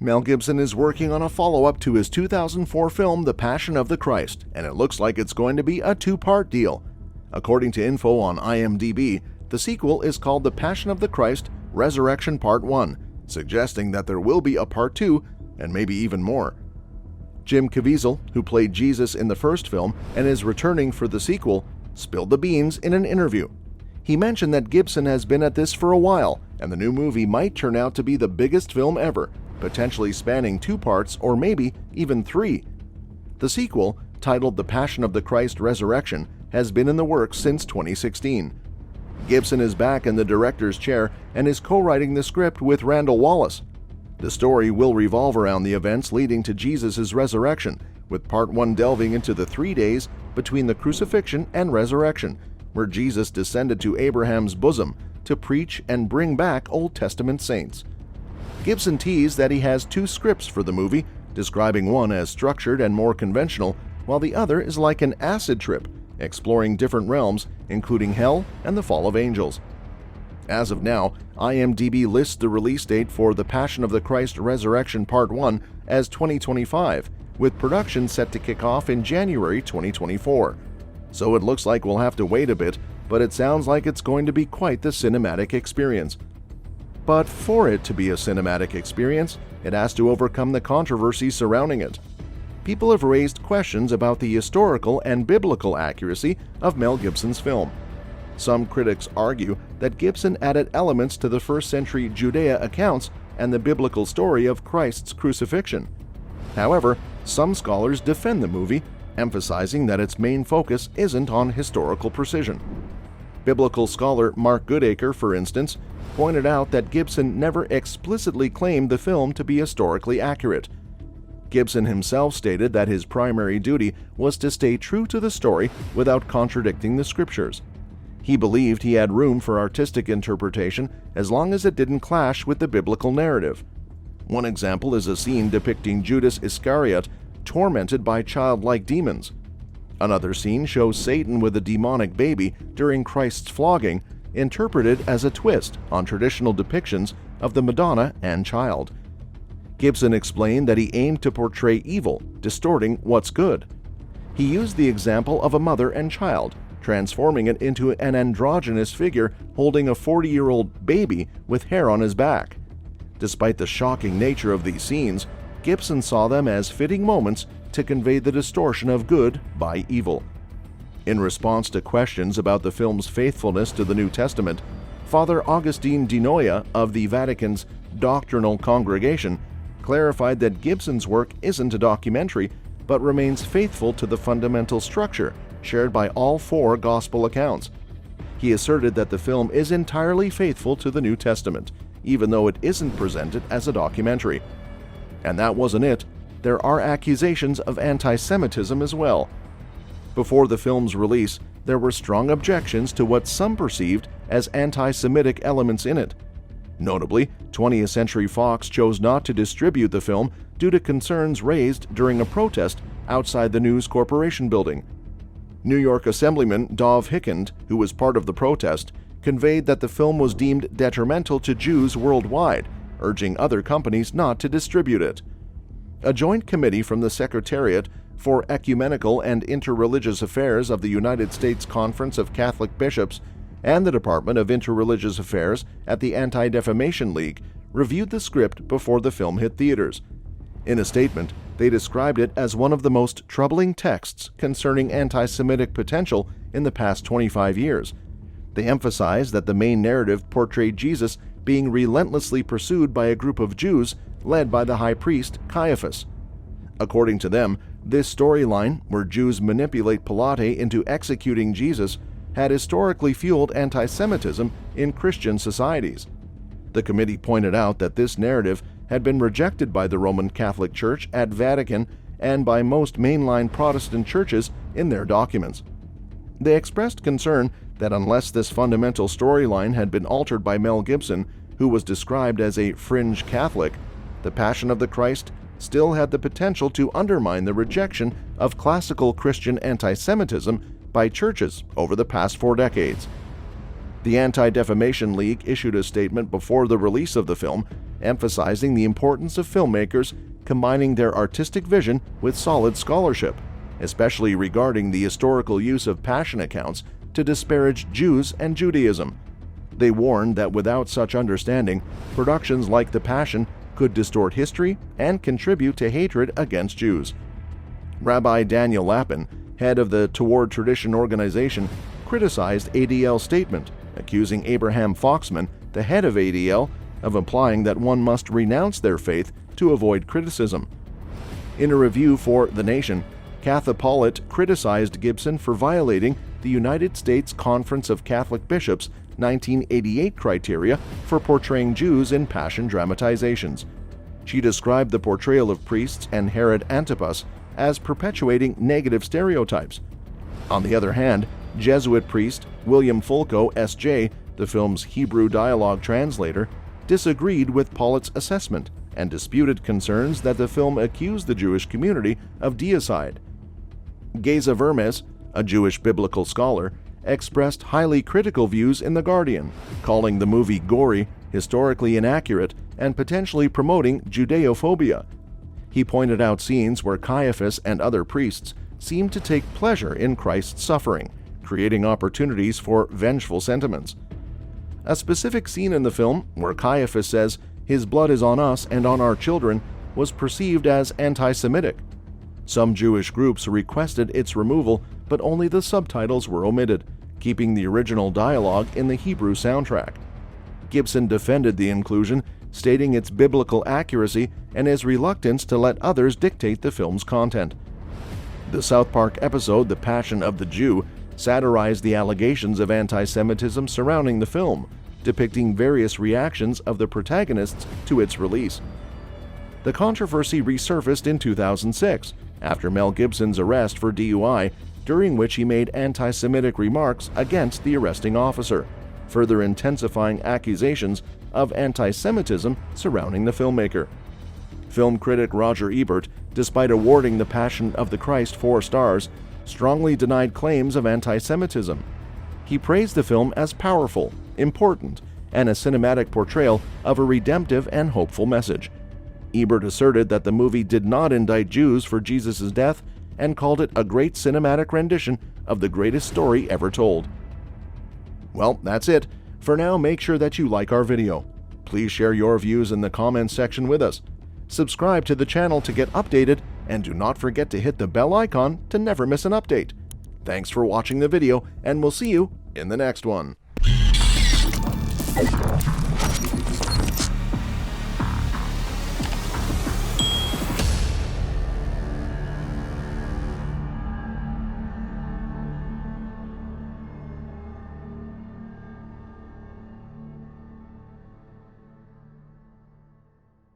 Mel Gibson is working on a follow-up to his 2004 film The Passion of the Christ, and it looks like it's going to be a two-part deal. According to info on IMDb, the sequel is called The Passion of the Christ Resurrection Part 1, suggesting that there will be a Part 2 and maybe even more. Jim Caviezel, who played Jesus in the first film and is returning for the sequel, spilled the beans in an interview. He mentioned that Gibson has been at this for a while, and the new movie might turn out to be the biggest film ever, potentially spanning 2 parts or maybe even 3. The sequel, titled The Passion of the Christ Resurrection, has been in the works since 2016. Gibson is back in the director's chair and is co-writing the script with Randall Wallace. The story will revolve around the events leading to Jesus' resurrection, with Part 1 delving into the 3 days between the crucifixion and resurrection, where Jesus descended to Abraham's bosom to preach and bring back Old Testament saints. Gibson teased that he has 2 scripts for the movie, describing one as structured and more conventional, while the other is like an acid trip, exploring different realms, including hell and the fall of angels. As of now, IMDb lists the release date for The Passion of the Christ Resurrection Part 1 as 2025, with production set to kick off in January 2024. So it looks like we'll have to wait a bit, but it sounds like it's going to be quite the cinematic experience. But for it to be a cinematic experience, it has to overcome the controversy surrounding it. People have raised questions about the historical and biblical accuracy of Mel Gibson's film. Some critics argue that Gibson added elements to the first-century Judea accounts and the biblical story of Christ's crucifixion. However, some scholars defend the movie, emphasizing that its main focus isn't on historical precision. Biblical scholar Mark Goodacre, for instance, pointed out that Gibson never explicitly claimed the film to be historically accurate. Gibson himself stated that his primary duty was to stay true to the story without contradicting the scriptures. He believed he had room for artistic interpretation as long as it didn't clash with the biblical narrative. One example is a scene depicting Judas Iscariot tormented by childlike demons. Another scene shows Satan with a demonic baby during Christ's flogging, interpreted as a twist on traditional depictions of the Madonna and child. Gibson explained that he aimed to portray evil, distorting what's good. He used the example of a mother and child, transforming it into an androgynous figure holding a 40-year-old baby with hair on his back. Despite the shocking nature of these scenes, Gibson saw them as fitting moments to convey the distortion of good by evil. In response to questions about the film's faithfulness to the New Testament, Father Augustine Di Noia of the Vatican's Doctrinal Congregation clarified that Gibson's work isn't a documentary, but remains faithful to the fundamental structure shared by all 4 gospel accounts. He asserted that the film is entirely faithful to the New Testament, even though it isn't presented as a documentary. And that wasn't it. There are accusations of anti-Semitism as well. Before the film's release, there were strong objections to what some perceived as anti-Semitic elements in it. Notably, 20th Century Fox chose not to distribute the film due to concerns raised during a protest outside the News Corporation building. New York Assemblyman Dov Hikind, who was part of the protest, conveyed that the film was deemed detrimental to Jews worldwide, urging other companies not to distribute it. A joint committee from the Secretariat for Ecumenical and Interreligious Affairs of the United States Conference of Catholic Bishops and the Department of Interreligious Affairs at the Anti-Defamation League reviewed the script before the film hit theaters. In a statement, they described it as one of the most troubling texts concerning anti-Semitic potential in the past 25 years. They emphasized that the main narrative portrayed Jesus being relentlessly pursued by a group of Jews led by the high priest Caiaphas. According to them, this storyline, where Jews manipulate Pilate into executing Jesus, had historically fueled anti-Semitism in Christian societies. The committee pointed out that this narrative had been rejected by the Roman Catholic Church at Vatican and by most mainline Protestant churches in their documents. They expressed concern that unless this fundamental storyline had been altered by Mel Gibson, who was described as a fringe Catholic, The Passion of the Christ still had the potential to undermine the rejection of classical Christian anti-Semitism by churches over the past 4 decades. The Anti-Defamation League issued a statement before the release of the film, emphasizing the importance of filmmakers combining their artistic vision with solid scholarship, especially regarding the historical use of Passion accounts to disparage Jews and Judaism. They warned that without such understanding, productions like The Passion could distort history and contribute to hatred against Jews. Rabbi Daniel Lapin, head of the Toward Tradition organization, criticized ADL's statement, accusing Abraham Foxman, the head of ADL, of implying that one must renounce their faith to avoid criticism. In a review for The Nation, Katha Pollitt criticized Gibson for violating the United States Conference of Catholic Bishops' 1988 criteria for portraying Jews in Passion dramatizations. She described the portrayal of priests and Herod Antipas as perpetuating negative stereotypes. On the other hand, Jesuit priest William Fulco, S.J., the film's Hebrew dialogue translator, disagreed with Pollitt's assessment and disputed concerns that the film accused the Jewish community of deicide. Geza Vermes, a Jewish biblical scholar, expressed highly critical views in The Guardian, calling the movie gory, historically inaccurate, and potentially promoting Judeophobia. He pointed out scenes where Caiaphas and other priests seemed to take pleasure in Christ's suffering, creating opportunities for vengeful sentiments. A specific scene in the film, where Caiaphas says, "His blood is on us and on our children," was perceived as anti-Semitic. Some Jewish groups requested its removal, but only the subtitles were omitted, keeping the original dialogue in the Hebrew soundtrack. Gibson defended the inclusion, stating its biblical accuracy and his reluctance to let others dictate the film's content. The South Park episode The Passion of the Jew satirized the allegations of anti-Semitism surrounding the film, depicting various reactions of the protagonists to its release. The controversy resurfaced in 2006 after Mel Gibson's arrest for DUI, during which he made anti-Semitic remarks against the arresting officer, further intensifying accusations of anti-Semitism surrounding the filmmaker. Film critic Roger Ebert, despite awarding The Passion of the Christ 4 stars, strongly denied claims of anti-Semitism. He praised the film as powerful, important, and a cinematic portrayal of a redemptive and hopeful message. Ebert asserted that the movie did not indict Jews for Jesus' death and called it a great cinematic rendition of the greatest story ever told. Well, that's it. For now, make sure that you like our video. Please share your views in the comments section with us. Subscribe to the channel to get updated, and do not forget to hit the bell icon to never miss an update. Thanks for watching the video, and we'll see you in the next one.